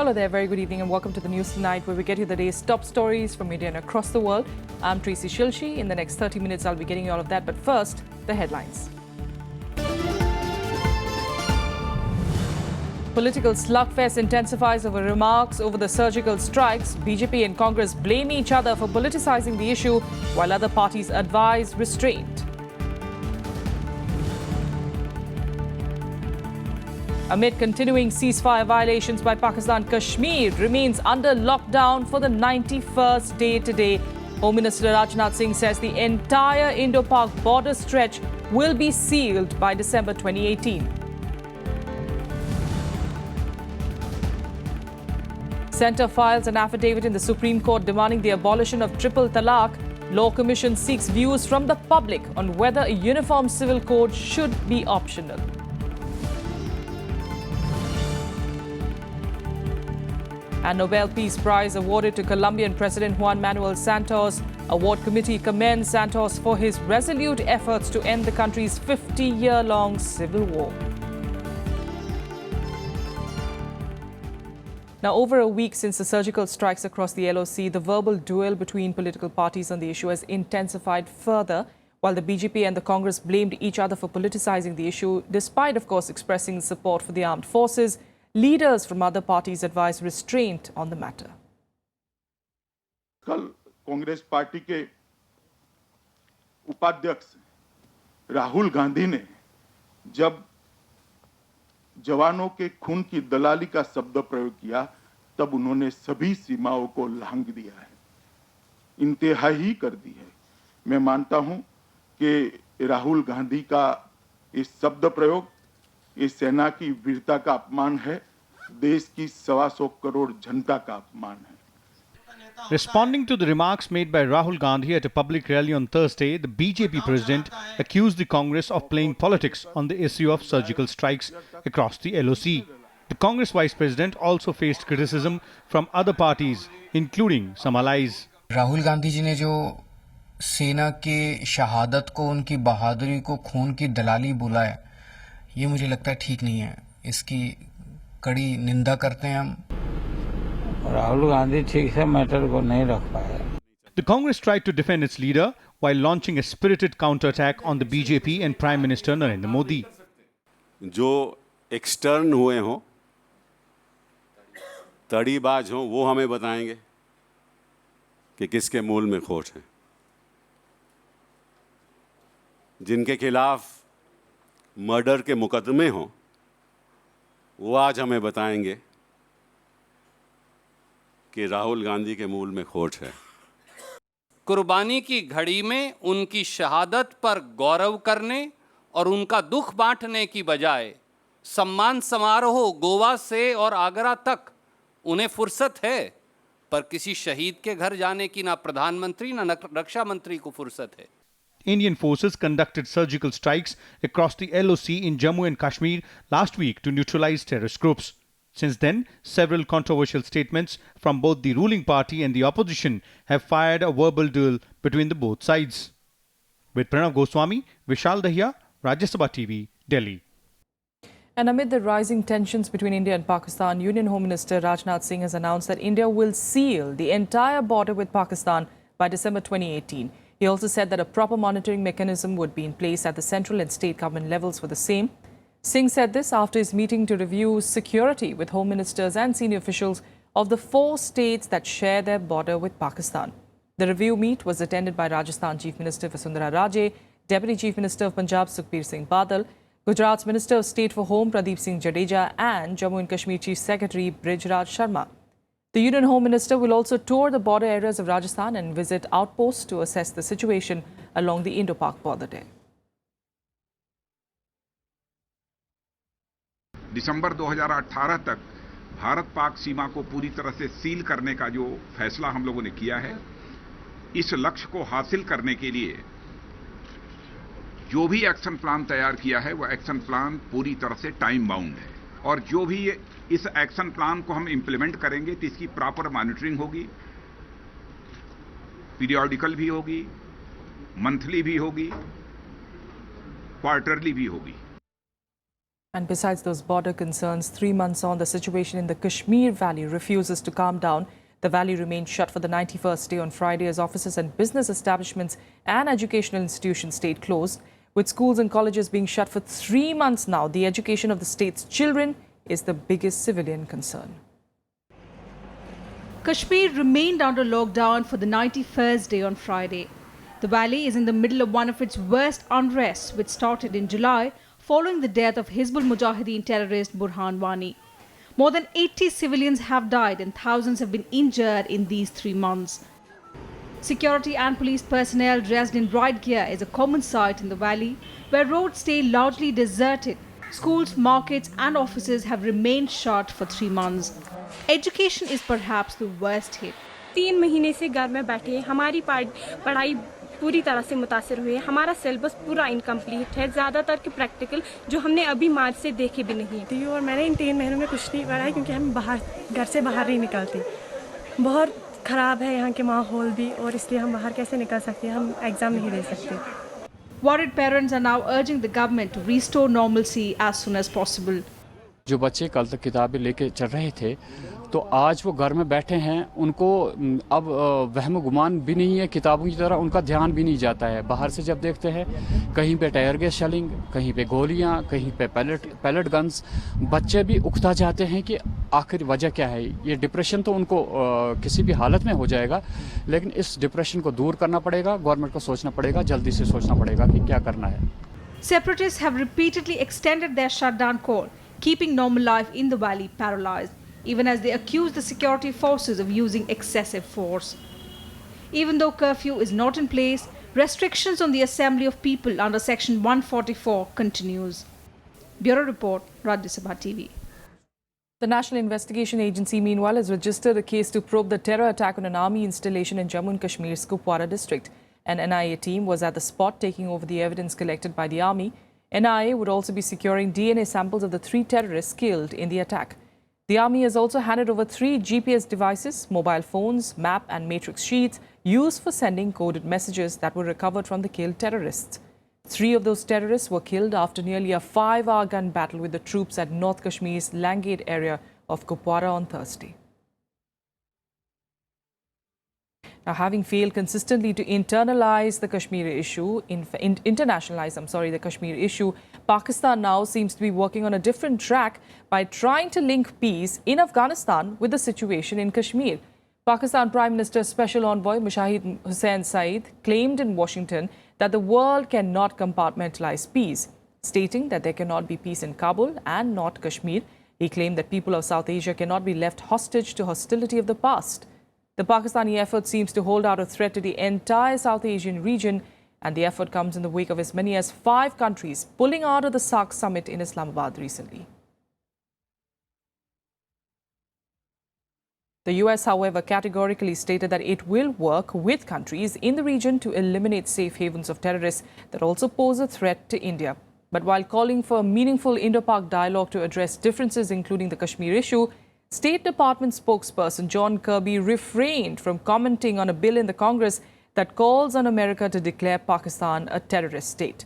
Hello there, very good evening and welcome to the news tonight where we get you the day's top stories from India and across the world. I'm Tracy Shilshi. In the next 30 minutes, I'll be getting you all of that. But first, the headlines. Political slugfest intensifies over remarks over the surgical strikes. BJP and Congress blame each other for politicizing the issue while other parties advise restraint. Amid continuing ceasefire violations by Pakistan, Kashmir remains under lockdown for the 91st day today. Home Minister Rajnath Singh says the entire Indo-Pak border stretch will be sealed by December 2018. Centre files an affidavit in the Supreme Court demanding the abolition of triple talaq. Law Commission seeks views from the public on whether a uniform civil code should be optional. And Nobel Peace Prize awarded to Colombian President Juan Manuel Santos. Award committee commends Santos for his resolute efforts to end the country's 50-year-long civil war. Now, over a week since the surgical strikes across the LOC, the verbal duel between political parties on the issue has intensified further, while the BJP and the Congress blamed each other for politicizing the issue, despite, of course, expressing support for the armed forces. Leaders from other parties advise restraint on the matter. कल Congress party के उपाध्यक्ष राहुल गांधी ने जब जवानों के खून की दलाली का शब्द प्रयोग किया, तब उन्होंने सभी सीमाओं को लांघ दिया है, इंतहाई कर दी है। मैं मानता हूं कि राहुल गांधी का इस शब्द प्रयोग इस सेना की वीरता का अपमान है, देश की 125 करोड़ जनता का अपमान है। Responding to the remarks made by Rahul Gandhi at a public rally on Thursday, the BJP president accused the Congress of playing politics on the issue of surgical strikes across the LOC. The Congress vice president also faced criticism from other parties, including some allies. Rahul Gandhi ji ने जो सेना के शहादत को, उनकी बहादुरी को खून की दलाली बुलाया, ये मुझे लगता है ठीक नहीं है। इसकी कड़ी निंदा करते हैं हम। राहुल गांधी ठीक से मैटर को नहीं रख पाया। The Congress tried to defend its leader while launching a spirited counterattack on the BJP and Prime Minister Narendra Modi. जो एक्सटर्न हुए हों, तड़ीबाज हों, वो हमें बताएंगे कि किसके मूल में खोट है। जिनके खिलाफ मर्डर के मुकदमे हों, वो आज हमें बताएंगे कि राहुल गांधी के मूल में खोट है। कुर्बानी की घड़ी में उनकी शहादत पर गौरव करने और उनका दुख बांटने की बजाय सम्मान समारोह गोवा से और आगरा तक उन्हें फुर्सत है, पर किसी शहीद के घर जाने की ना प्रधानमंत्री ना रक्षा मंत्री को फुर्सत है। Indian forces conducted surgical strikes across the LOC in Jammu and Kashmir last week to neutralize terrorist groups. Since then, several controversial statements from both the ruling party and the opposition have fired a verbal duel between the both sides. With Pranav Goswami, Vishal Dahiya, Rajya Sabha TV, Delhi. And amid the rising tensions between India and Pakistan, Union Home Minister Rajnath Singh has announced that India will seal the entire border with Pakistan by December 2018. He also said that a proper monitoring mechanism would be in place at the central and state government levels for the same. Singh said this after his meeting to review security with home ministers and senior officials of the 4 states that share their border with Pakistan. The review meet was attended by Rajasthan Chief Minister Vasundhara Raje, Deputy Chief Minister of Punjab Sukhbir Singh Badal, Gujarat's Minister of State for Home Pradeep Singh Jadeja and Jammu and Kashmir Chief Secretary Brij Raj Sharma. The Union Home Minister will also tour the border areas of Rajasthan and visit outposts to assess the situation along the Indo-Pak border there. दिसंबर 2018 तक भारत-पाक सीमा को पूरी तरह से seal करने का जो फैसला हम लोगों ने किया है, इस लक्ष्य को हासिल करने के लिए जो भी एक्शन प्लान तैयार किया है, वो एक्शन प्लान पूरी तरह से टाइम बाउंड है और जो भी इस एक्शन प्लान को हम इंप्लीमेंट करेंगे तो इसकी प्रॉपर मॉनिटरिंग होगी, पीरियोडिकल भी होगी, मंथली भी होगी, क्वार्टरली भी होगी। And besides those border concerns, 3 months on, the situation in the Kashmir Valley refuses to calm down. The valley remained shut for the 91st day on Friday as offices and business establishments and educational institutions stayed closed. With schools and colleges being shut for 3 months now, the education of the state's children is the biggest civilian concern. Kashmir remained under lockdown for the 91st day on Friday. The valley is in the middle of one of its worst unrests, which started in July following the death of Hizbul Mujahideen terrorist Burhan Wani. More than 80 civilians have died and thousands have been injured in these 3 months. Security and police personnel dressed in riot gear is a common sight in the valley, where roads stay largely deserted. Schools, markets and offices have remained shut for 3 months. Education is perhaps the worst hit. 3 महीने से घर में बैठे हमारी पढ़ाई पूरी तरह से मुतासिर हुई है। हमारा सिलेबस पूरा इनकम्प्लीट है, ज़्यादातर के प्रैक्टिकल जो हमने अभी मार्च से देखे भी नहीं थी। और मैंने इन 3 महीनों में कुछ नहीं पढ़ा है क्योंकि हम घर से बाहर नहीं निकलते। बहुत ख़राब है यहाँ के माहौल भी और इसलिए हम बाहर कैसे निकल सकते हैं, हम एग्ज़ाम नहीं दे सकते। Worried parents are now urging the government to restore normalcy as soon as possible. जो बच्चे कल तक किताबें लेके चल रहे थे तो आज वो घर में बैठे हैं, उनको अब वहम गुमान भी नहीं है, किताबों की तरह उनका ध्यान भी नहीं जाता है। बाहर से जब देखते हैं कहीं पे टायर गैस शेलिंग, कहीं पे गोलियां, कहीं पे पैलेट गन्स, बच्चे भी उकता जाते हैं कि आखिर वजह क्या है। ये डिप्रेशन तो उनको किसी भी हालत में हो जाएगा, लेकिन इस डिप्रेशन को दूर करना पड़ेगा, गवर्नमेंट को सोचना पड़ेगा, जल्दी से सोचना पड़ेगा कि क्या करना है। Separatists have repeatedly extended their shutdown call, keeping normal life in the valley paralyzed, even as they accuse the security forces of using excessive force. Even though curfew is not in place, restrictions on the assembly of people under Section 144 continues. Bureau Report, Rajya Sabha TV. The National Investigation Agency, meanwhile, has registered a case to probe the terror attack on an army installation in Jammu and Kashmir's Kupwara district. An NIA team was at the spot taking over the evidence collected by the army. NIA would also be securing DNA samples of the 3 terrorists killed in the attack. The army has also handed over 3 GPS devices, mobile phones, map and matrix sheets used for sending coded messages that were recovered from the killed terrorists. 3 of those terrorists were killed after nearly a 5-hour gun battle with the troops at North Kashmir's Langate area of Kupwara on Thursday. Now, having failed consistently to internationalize the Kashmir issue, Pakistan now seems to be working on a different track by trying to link peace in Afghanistan with the situation in Kashmir. Pakistan Prime Minister Special Envoy Mushahid Hussain Saeed claimed in Washington that the world cannot compartmentalize peace, stating that there cannot be peace in Kabul and not Kashmir. He claimed that people of South Asia cannot be left hostage to hostility of the past. The Pakistani effort seems to hold out a threat to the entire South Asian region, and the effort comes in the wake of as many as 5 countries pulling out of the SAARC summit in Islamabad recently. The US, however, categorically stated that it will work with countries in the region to eliminate safe havens of terrorists that also pose a threat to India. But while calling for a meaningful Indo-Pak dialogue to address differences, including the Kashmir issue, State Department spokesperson John Kirby refrained from commenting on a bill in the Congress that calls on America to declare Pakistan a terrorist state.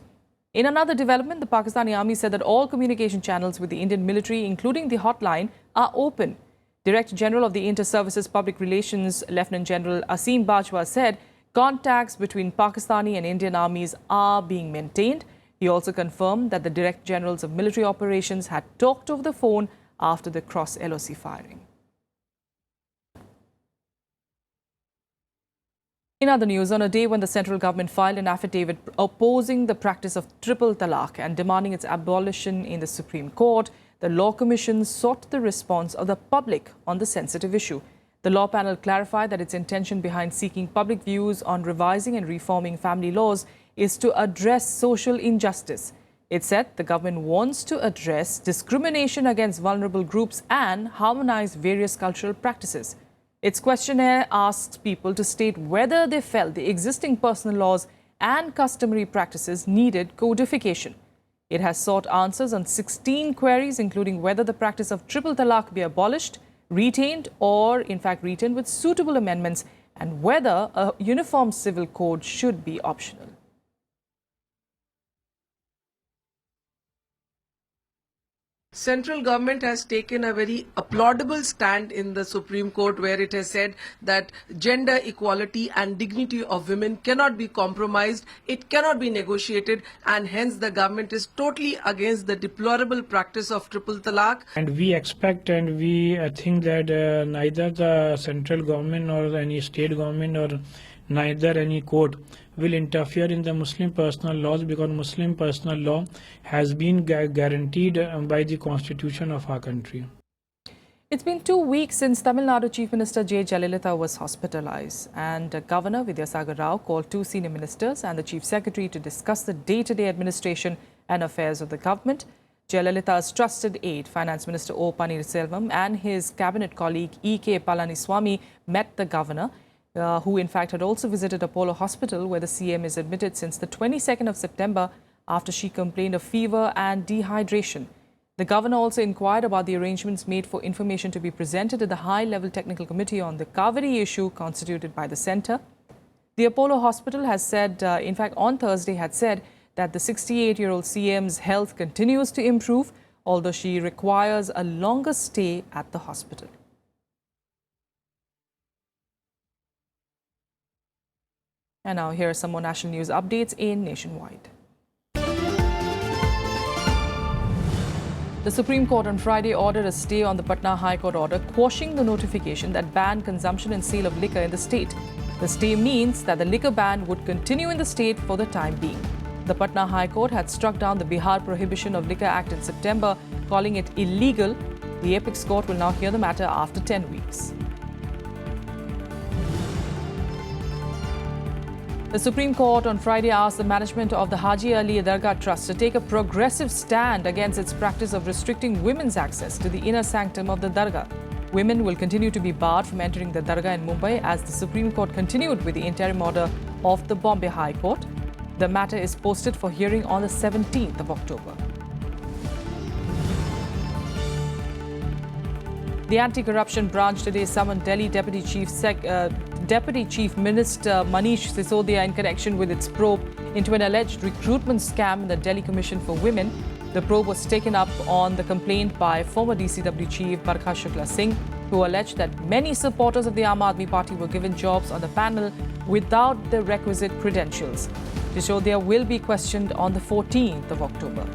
In another development, the Pakistani army said that all communication channels with the Indian military, including the hotline, are open. Director General of the Inter-Services Public Relations, Lieutenant General Asim Bajwa, said contacts between Pakistani and Indian armies are being maintained. He also confirmed that the Director Generals of Military Operations had talked over the phone after the cross-LOC firing. In other news, on a day when the central government filed an affidavit opposing the practice of triple talaq and demanding its abolition in the Supreme Court, the Law Commission sought the response of the public on the sensitive issue. The law panel clarified that its intention behind seeking public views on revising and reforming family laws is to address social injustice. It said the government wants to address discrimination against vulnerable groups and harmonize various cultural practices. Its questionnaire asks people to state whether they felt the existing personal laws and customary practices needed codification. It has sought answers on 16 queries, including whether the practice of triple talaq be abolished, retained, or in fact retained with suitable amendments, and whether a uniform civil code should be optional. Central government has taken a very applaudable stand in the Supreme Court, where it has said that gender equality and dignity of women cannot be compromised, it cannot be negotiated, and hence the government is totally against the deplorable practice of triple talaq. And we expect and we think that neither the central government or any state government or neither any court will interfere in the Muslim personal laws, because Muslim personal law has been guaranteed by the constitution of our country. It's been 2 weeks since Tamil Nadu Chief Minister J. Jayalalitha was hospitalized, and Governor Vidyasagar Rao called 2 senior ministers and the Chief Secretary to discuss the day-to-day administration and affairs of the government. Jayalalitha's trusted aide, Finance Minister O. Pannirselvam, and his cabinet colleague E.K. Palaniswamy met the governor, who in fact had also visited Apollo Hospital, where the CM is admitted since the 22nd of September after she complained of fever and dehydration. The governor also inquired about the arrangements made for information to be presented at the high-level technical committee on the Kaveri issue constituted by the centre. The Apollo Hospital has said, in fact on Thursday had said that the 68-year-old CM's health continues to improve, although she requires a longer stay at the hospital. And now here are some more national news updates in Nationwide. The Supreme Court on Friday ordered a stay on the Patna High Court order quashing the notification that banned consumption and sale of liquor in the state. The stay means that the liquor ban would continue in the state for the time being. The Patna High Court had struck down the Bihar Prohibition of Liquor Act in September, calling it illegal. The Apex Court will now hear the matter after 10 weeks. The Supreme Court on Friday asked the management of the Haji Ali Dargah Trust to take a progressive stand against its practice of restricting women's access to the inner sanctum of the Dargah. Women will continue to be barred from entering the Dargah in Mumbai as the Supreme Court continued with the interim order of the Bombay High Court. The matter is posted for hearing on the 17th of October. The anti-corruption branch today summoned Delhi Deputy Chief Minister Manish Sisodia in connection with its probe into an alleged recruitment scam in the Delhi Commission for Women. The probe was taken up on the complaint by former DCW Chief Barkha Shukla Singh, who alleged that many supporters of the Aam Aadmi Party were given jobs on the panel without the requisite credentials. Sisodia will be questioned on the 14th of October.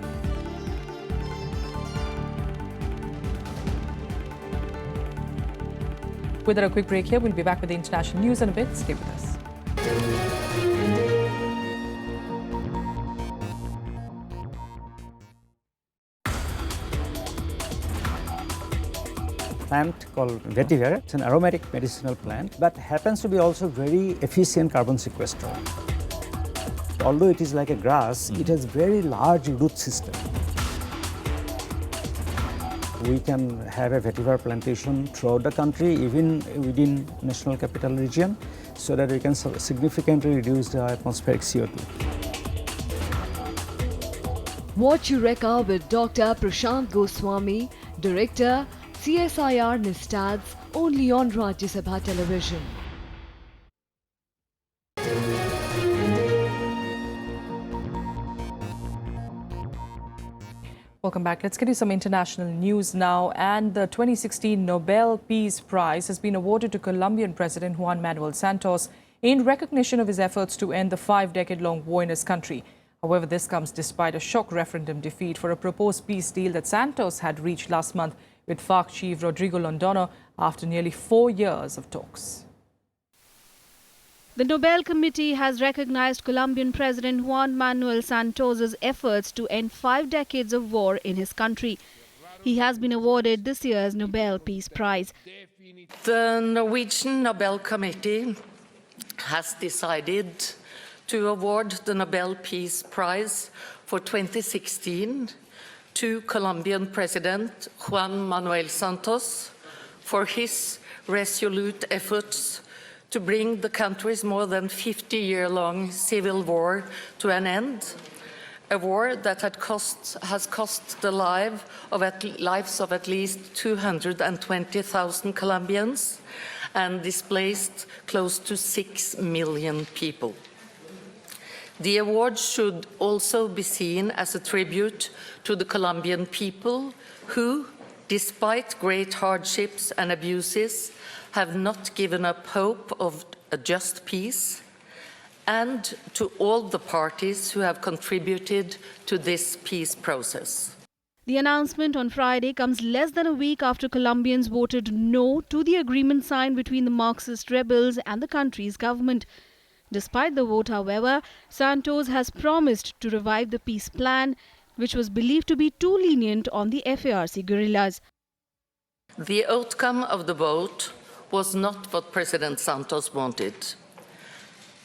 With a quick break here, we'll be back with the international news in a bit. Stay with us. Plant called vetiver. It's an aromatic medicinal plant, but happens to be also very efficient carbon sequester. Although it is like a grass, it has very large root system. We can have a vetiver plantation throughout the country, even within national capital region, so that we can significantly reduce the atmospheric CO2. Watch Eureka with Dr. Prashant Goswami, Director, CSIR Nistads, only on Rajya Sabha television. Welcome back. Let's get you some international news now. And the 2016 Nobel Peace Prize has been awarded to Colombian President Juan Manuel Santos in recognition of his efforts to end the 5-decade-long war in his country. However, this comes despite a shock referendum defeat for a proposed peace deal that Santos had reached last month with FARC chief Rodrigo Londono after nearly 4 years of talks. The Nobel Committee has recognized Colombian President Juan Manuel Santos' efforts to end 5 decades of war in his country. He has been awarded this year's Nobel Peace Prize. The Norwegian Nobel Committee has decided to award the Nobel Peace Prize for 2016 to Colombian President Juan Manuel Santos for his resolute efforts to bring the country's more than 50-year-long civil war to an end, a war that has cost the lives of at least 220,000 Colombians and displaced close to 6 million people. The award should also be seen as a tribute to the Colombian people who, despite great hardships and abuses, have not given up hope of a just peace, and to all the parties who have contributed to this peace process. The announcement on Friday comes less than a week after Colombians voted no to the agreement signed between the Marxist rebels and the country's government. Despite the vote, however, Santos has promised to revive the peace plan, which was believed to be too lenient on the FARC guerrillas. The outcome of the vote was not what President Santos wanted.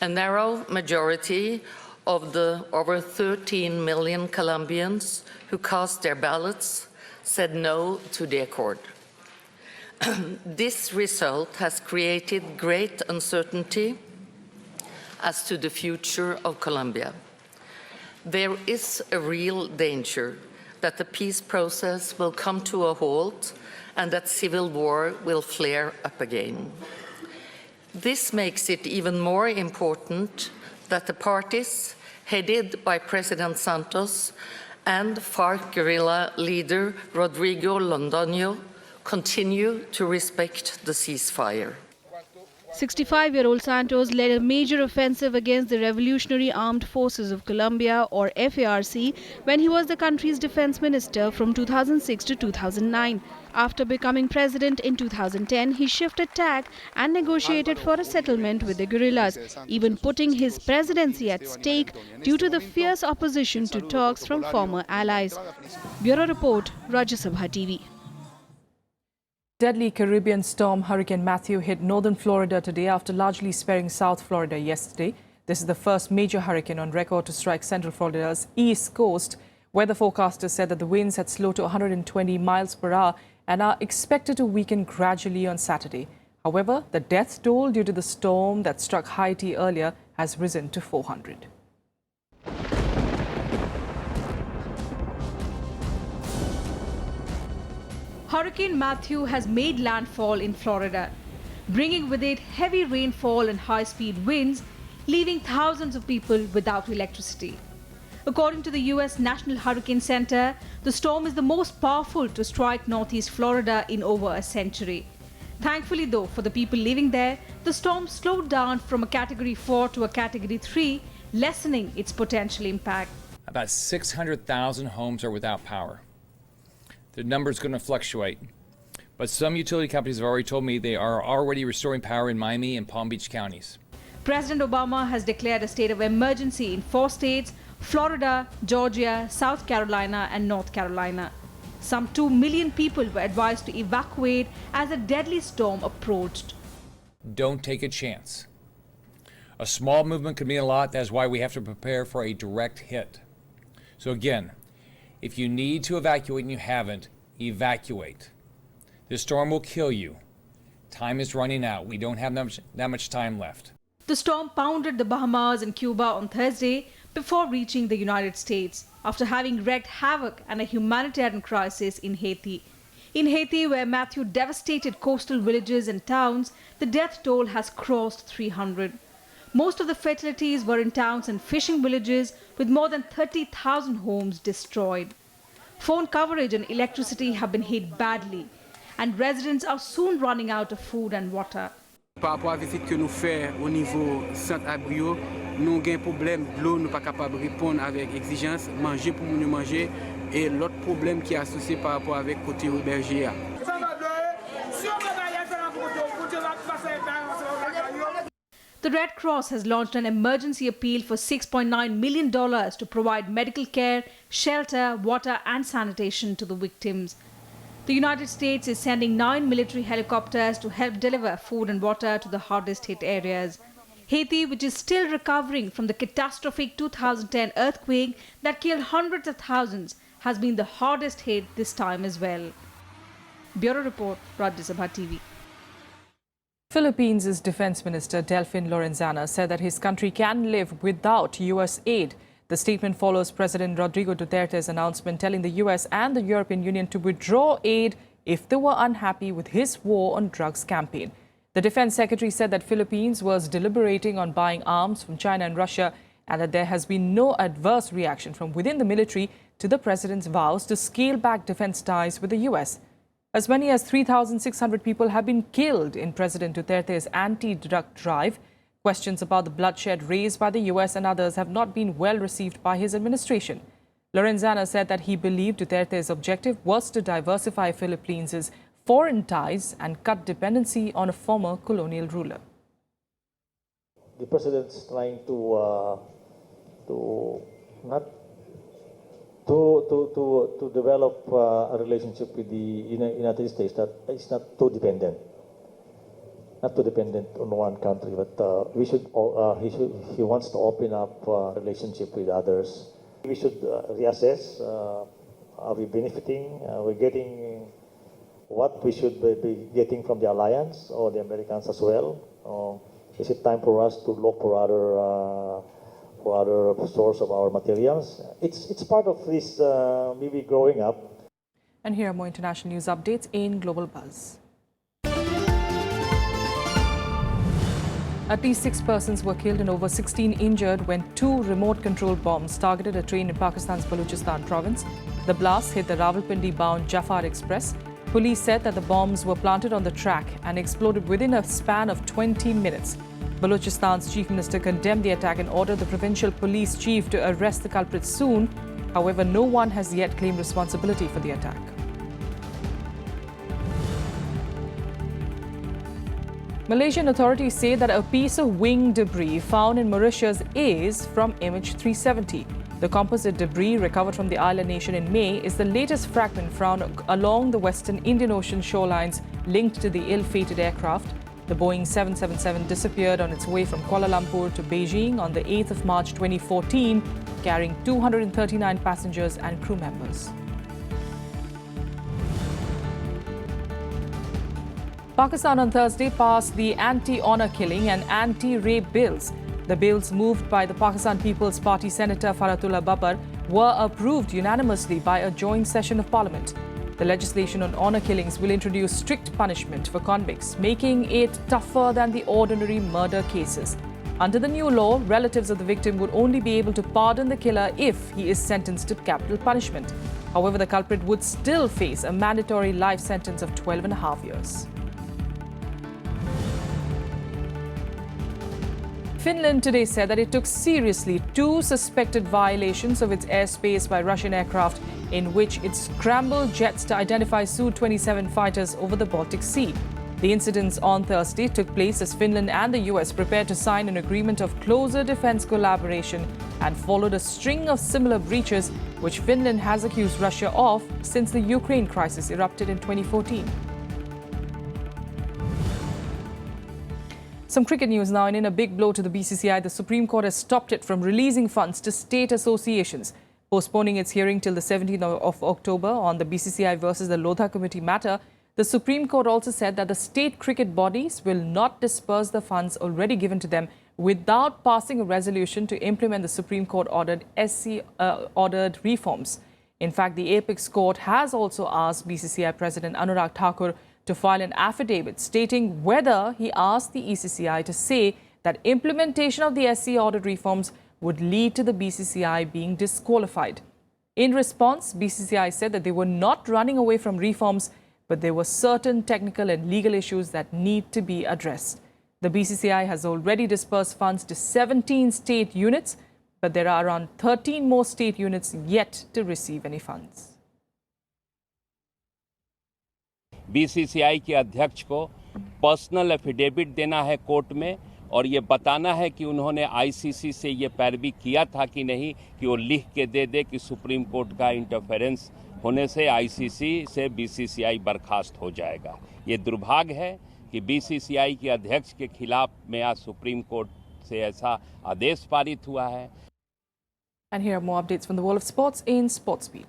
A narrow majority of the over 13 million Colombians who cast their ballots said no to the accord. This result has created great uncertainty as to the future of Colombia. There is a real danger that the peace process will come to a halt and that civil war will flare up again. This makes it even more important that the parties, headed by President Santos and FARC guerrilla leader Rodrigo Londoño, continue to respect the ceasefire. 65-year-old Santos led a major offensive against the Revolutionary Armed Forces of Colombia, or FARC, when he was the country's defense minister from 2006 to 2009. After becoming president in 2010, he shifted tack and negotiated for a settlement with the guerrillas, even putting his presidency at stake due to the fierce opposition to talks from former allies. Bureau Report, Rajya Sabha TV. Deadly Caribbean storm Hurricane Matthew hit northern Florida today after largely sparing South Florida yesterday. This is the first major hurricane on record to strike Central Florida's east coast. Weather forecasters said that the winds had slowed to 120 miles per hour and are expected to weaken gradually on Saturday. However, the death toll due to the storm that struck Haiti earlier has risen to 400. Hurricane Matthew has made landfall in Florida, bringing with it heavy rainfall and high-speed winds, leaving thousands of people without electricity. According to the U.S. National Hurricane Center, the storm is the most powerful to strike northeast Florida in over a century. Thankfully, though, for the people living there, the storm slowed down from a Category 4 to a Category 3, lessening its potential impact. About 600,000 homes are without power. The number is going to fluctuate, but some utility companies have already told me they are already restoring power in Miami and Palm Beach counties. President Obama has declared a state of emergency in 4 states: Florida, Georgia, South Carolina, and North Carolina. Some 2 million people were advised to evacuate as a deadly storm approached. Don't take a chance. A small movement could mean a lot. That's why we have to prepare for a direct hit. So again, if you need to evacuate and you haven't, evacuate. This storm will kill you. Time is running out. We don't have that much time left. The storm pounded the Bahamas and Cuba on Thursday before reaching the United States, after having wreaked havoc and a humanitarian crisis in Haiti. In Haiti, where Matthew devastated coastal villages and towns, the death toll has crossed 300. Most of the fatalities were in towns and fishing villages, with more than 30,000 homes destroyed. Phone coverage and electricity have been hit badly, and residents are soon running out of food and water. Par rapport à la visite que nous faisons au niveau centre-abri, nous avons un problème de l'eau, nous ne sommes pas capables de répondre avec exigence, manger pour nous manger, et l'autre problème qui est associé par rapport avec côté hébergé. The Red Cross has launched an emergency appeal for $6.9 million to provide medical care, shelter, water and sanitation to the victims. The United States is sending 9 military helicopters to help deliver food and water to the hardest hit areas. Haiti, which is still recovering from the catastrophic 2010 earthquake that killed hundreds of thousands, has been the hardest hit this time as well. Bureau Report, Rajya Sabha TV. Philippines' Defense Minister Delfin Lorenzana said that his country can live without U.S. aid. The statement follows President Rodrigo Duterte's announcement telling the U.S. and the European Union to withdraw aid if they were unhappy with his war on drugs campaign. The Defense Secretary said that Philippines was deliberating on buying arms from China and Russia and that there has been no adverse reaction from within the military to the president's vows to scale back defense ties with the US. As many as 3,600 people have been killed in President Duterte's anti-drug drive. Questions about the bloodshed raised by the US and others have not been well received by his administration. Lorenzana said that he believed Duterte's objective was to diversify Philippines' foreign ties and cut dependency on a former colonial ruler. The president's trying to develop a relationship with the United States that is not too dependent. Not too dependent on one country, but he wants to open up a relationship with others. We should reassess. Are we benefiting? Are we getting what we should be getting from the alliance or the Americans as well? Or is it time for us to look for other source of our materials? It's part of this maybe growing up. And here are more international news updates in Global Buzz. At least 6 persons were killed and over 16 injured when 2 remote-controlled bombs targeted a train in Pakistan's Balochistan province. The blast hit the Rawalpindi-bound Jafar Express. Police said that the bombs were planted on the track and exploded within a span of 20 minutes. Balochistan's chief minister condemned the attack and ordered the provincial police chief to arrest the culprits soon. However, no one has yet claimed responsibility for the attack. Malaysian authorities say that a piece of wing debris found in Mauritius is from MH370. The composite debris recovered from the island nation in May is the latest fragment found along the western Indian Ocean shorelines linked to the ill-fated aircraft. The Boeing 777 disappeared on its way from Kuala Lumpur to Beijing on the 8th of March 2014, carrying 239 passengers and crew members. Pakistan on Thursday passed the anti-honor killing and anti-rape bills. The bills moved by the Pakistan People's Party Senator Faratullah Babar were approved unanimously by a joint session of Parliament. The legislation on honor killings will introduce strict punishment for convicts, making it tougher than the ordinary murder cases. Under the new law, relatives of the victim would only be able to pardon the killer if he is sentenced to capital punishment. However, the culprit would still face a mandatory life sentence of 12.5 years. Finland today said that it took seriously 2 suspected violations of its airspace by Russian aircraft in which it scrambled jets to identify Su-27 fighters over the Baltic Sea. The incidents on Thursday took place as Finland and the US prepared to sign an agreement of closer defense collaboration and followed a string of similar breaches which Finland has accused Russia of since the Ukraine crisis erupted in 2014. Some cricket news now, and in a big blow to the BCCI, the Supreme Court has stopped it from releasing funds to state associations, postponing its hearing till the 17th of October on the BCCI versus the Lodha Committee matter. The Supreme Court also said that the state cricket bodies will not disperse the funds already given to them without passing a resolution to implement the Supreme Court ordered ordered reforms. In fact, the Apex Court has also asked BCCI President Anurag Thakur to file an affidavit stating whether he asked the ECCI to say that implementation of the SC ordered reforms would lead to the BCCI being disqualified. In response, BCCI said that they were not running away from reforms, but there were certain technical and legal issues that need to be addressed. The BCCI has already dispersed funds to 17 state units, but there are around 13 more state units yet to receive any funds. BCCI के अध्यक्ष को personal affidavit देना है court में और ये बताना है कि उन्होंने आईसीसी से ये पैरवी किया था कि नहीं, कि वो लिख के दे दे कि सुप्रीम कोर्ट का इंटरफेरेंस होने से आईसीसी से बीसीसीआई बर्खास्त हो जाएगा। ये दुर्भाग्य है कि बीसीसीआई के अध्यक्ष के खिलाफ में आज सुप्रीम कोर्ट से ऐसा आदेश पारित हुआ है। And here are more updates from the world of sports in Sports Beat.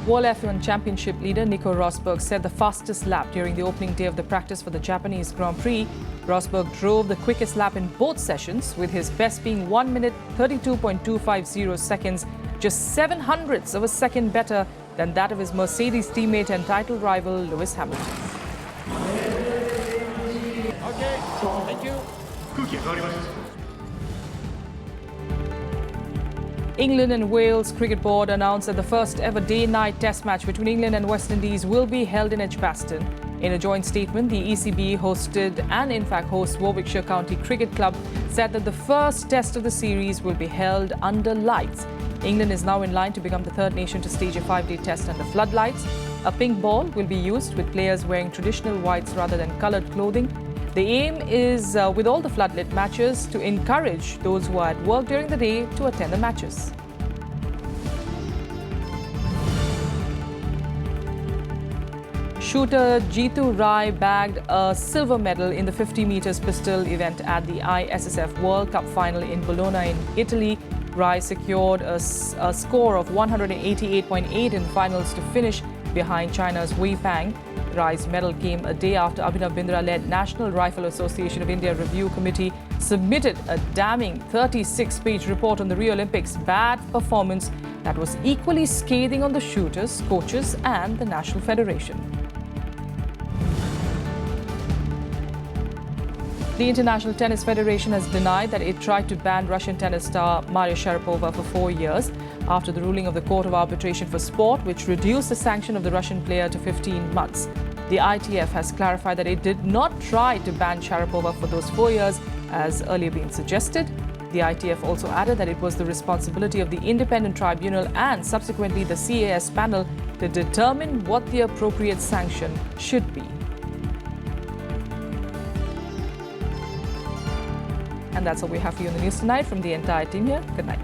World F1 Championship leader Nico Rosberg set the fastest lap during the opening day of the practice for the Japanese Grand Prix. Rosberg drove the quickest lap in both sessions, with his best being 1 minute 32.250 seconds, just 0.07 of a second better than that of his Mercedes teammate and title rival Lewis Hamilton. Okay, thank you. England and Wales Cricket Board announced that the first ever day-night test match between England and West Indies will be held in Edgbaston. In a joint statement, the ECB hosted and in fact hosts Warwickshire County Cricket Club said that the first test of the series will be held under lights. England is now in line to become the third nation to stage a 5-day test under floodlights. A pink ball will be used with players wearing traditional whites rather than coloured clothing. The aim is, with all the floodlit matches, to encourage those who are at work during the day to attend the matches. Shooter Jeetu Rai bagged a silver medal in the 50 meters pistol event at the ISSF World Cup final in Bologna in Italy. Rai secured a score of 188.8 in finals to finish behind China's Wei Pang. Rai's medal came a day after Abhinav Bindra-led National Rifle Association of India Review Committee submitted a damning 36-page report on the Rio Olympics' bad performance that was equally scathing on the shooters, coaches and the National Federation. The International Tennis Federation has denied that it tried to ban Russian tennis star Maria Sharapova for 4 years after the ruling of the Court of Arbitration for Sport, which reduced the sanction of the Russian player to 15 months. The ITF has clarified that it did not try to ban Sharapova for those 4 years, as earlier been suggested. The ITF also added that it was the responsibility of the independent tribunal and subsequently the CAS panel to determine what the appropriate sanction should be. And that's all we have for you in the news tonight from the entire team here. Good night.